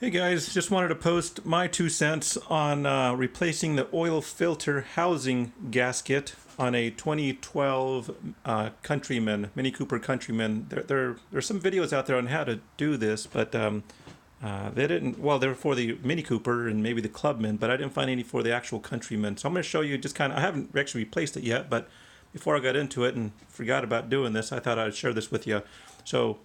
Hey guys, just wanted to post my 2 cents on replacing the oil filter housing gasket on a 2012 Countryman, Mini Cooper Countryman. There's some videos out there on how to do this, but they didn't, well, they were for the Mini Cooper and maybe the Clubman, but I didn't find any for the actual Countryman. So I'm going to show you just kind of, I haven't actually replaced it yet, but before I got into it and forgot about doing this, I thought I'd share this with you. So,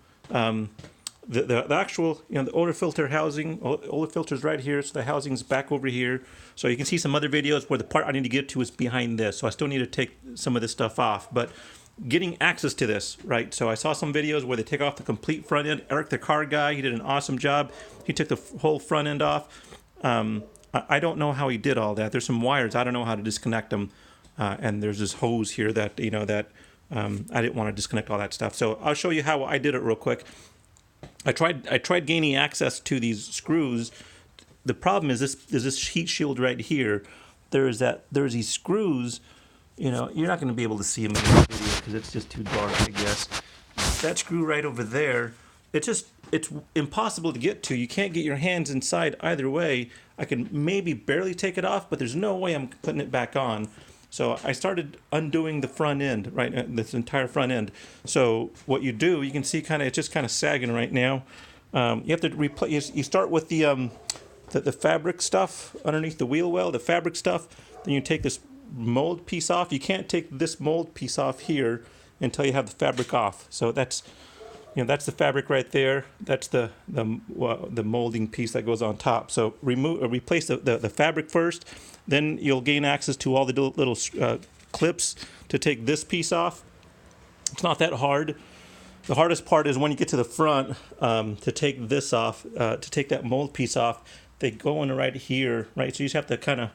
the actual, the oil filter housing, oil filter's right here, so the housing's back over here. So you can see some other videos where the part I need to get to is behind this, so I still need to take some of this stuff off. But getting access to this, right? So I saw some videos where they take off the complete front end. Eric, the car guy, he did an awesome job. He took the whole front end off. I don't know how he did all that. There's some wires, I don't know how to disconnect them. And there's this hose here that, I didn't want to disconnect all that stuff. So I'll show you how I did it real quick. I tried gaining access to these screws. The problem is this heat shield right here. There's these screws. You're not going to be able to see them in this video because it's just too dark, I guess. That screw right over there, it's impossible to get to. You can't get your hands inside either way. I can maybe barely take it off, but there's no way I'm putting it back on. So I started undoing the front end, right, this entire front end. So what you do, you can see it's just kind of sagging right now. You have to replace. You start with the fabric stuff underneath the wheel well, the fabric stuff. Then you take this mold piece off. You can't take this mold piece off here until you have the fabric off. So that's the fabric right there. That's the molding piece that goes on top. So replace the fabric first. Then you'll gain access to all the little clips to take this piece off. It's not that hard. The hardest part is when you get to the front to take this off, to take that mold piece off. They go in right here, right? So you just have to kind of,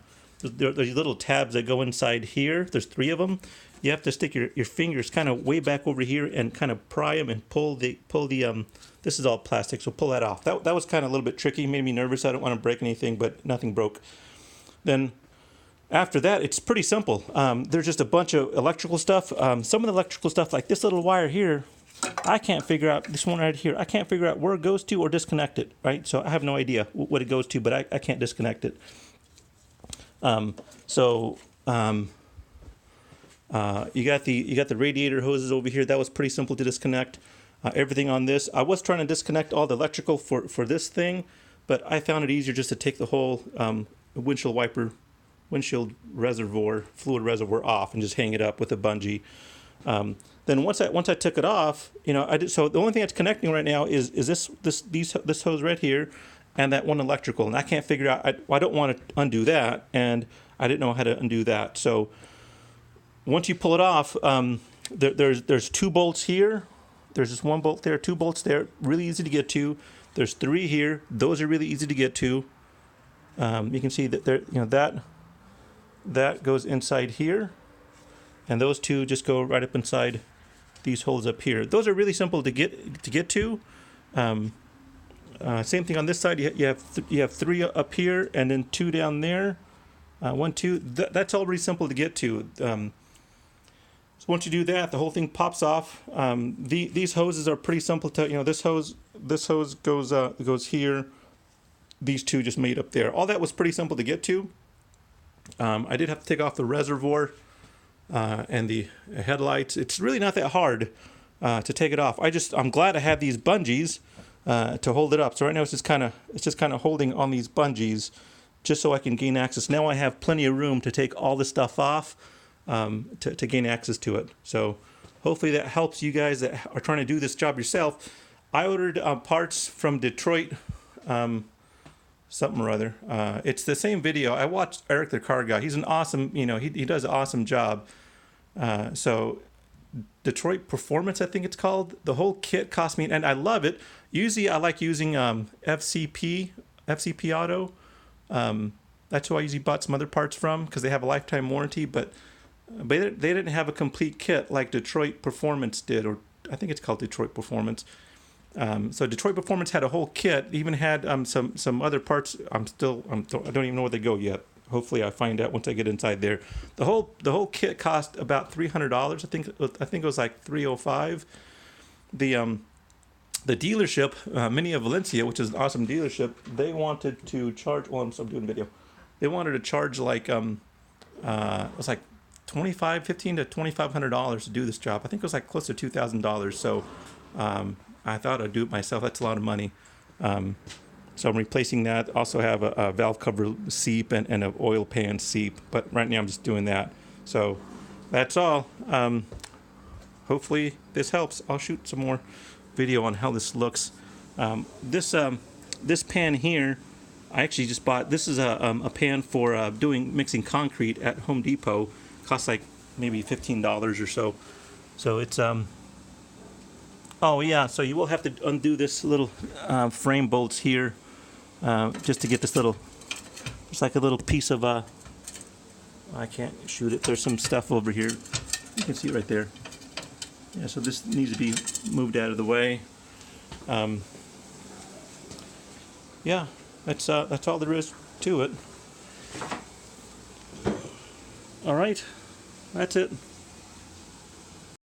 there's little tabs that go inside here. There's 3 of them. You have to stick your fingers kind of way back over here and kind of pry them and pull the this is all plastic, so pull that off. That was kind of a little bit tricky, made me nervous. I don't want to break anything, but nothing broke. Then after that, it's pretty simple. There's just a bunch of electrical stuff. Some of the electrical stuff, like this little wire here, I can't figure out, this one right here, I can't figure out where it goes to or disconnect it, right? So I have no idea what it goes to, but I can't disconnect it. You got the radiator hoses over here. That was pretty simple to disconnect. Everything on this, I was trying to disconnect all the electrical for this thing, but I found it easier just to take the whole windshield reservoir, fluid reservoir off and just hang it up with a bungee. Then once I took it off, I did. So the only thing that's connecting right now is this hose right here, and that one electrical. And I can't figure out. I don't want to undo that, and I didn't know how to undo that. So once you pull it off, there's 2 bolts here. There's just 1 bolt there, 2 bolts there. Really easy to get to. There's 3 here. Those are really easy to get to. You can see that that goes inside here, and those 2 just go right up inside these holes up here. Those are really simple to get to. Same thing on this side. You have 3 up here, and then 2 down there. 1, 2. That's all really simple to get to. So once you do that, the whole thing pops off. These hoses are pretty simple to. This hose goes here. These 2 just made up there. All that was pretty simple to get to. I did have to take off the reservoir and the headlights. It's really not that hard to take it off. I'm glad I have these bungees to hold it up. So right now it's just kind of holding on these bungees just so I can gain access. Now I have plenty of room to take all this stuff off to gain access to it. So hopefully that helps you guys that are trying to do this job yourself. I ordered parts from Detroit. Something or other. It's the same video. I watched Eric, the car guy. He's an awesome, he does an awesome job. So Detroit Performance, I think it's called. The whole kit cost me, and I love it. Usually I like using FCP Auto. That's who I usually bought some other parts from because they have a lifetime warranty, but they didn't have a complete kit like Detroit Performance did, or I think it's called Detroit Performance. So Detroit Performance had a whole kit, even had some other parts. I don't even know where they go yet. Hopefully I find out once I get inside there. The whole kit cost about $300. I think it was like $305. the dealership, Mini of Valencia, which is an awesome dealership, they wanted to charge. Well, I'm still doing video. They wanted to charge like it was like $15 to $2,500 to do this job. I think it was like close to $2,000. So I thought I'd do it myself. That's a lot of money. So I'm replacing that. Also have a valve cover seep and an oil pan seep. But right now I'm just doing that. So that's all. Hopefully this helps. I'll shoot some more video on how this looks. This pan here, I actually just bought. This is a pan for mixing concrete at Home Depot. Costs like maybe $15 or so. So it's oh yeah, so you will have to undo this little frame bolts here just to get this little. It's like a little piece of I can't shoot it. There's some stuff over here. You can see it right there. Yeah, so this needs to be moved out of the way. Yeah, that's all there is to it. All right, that's it.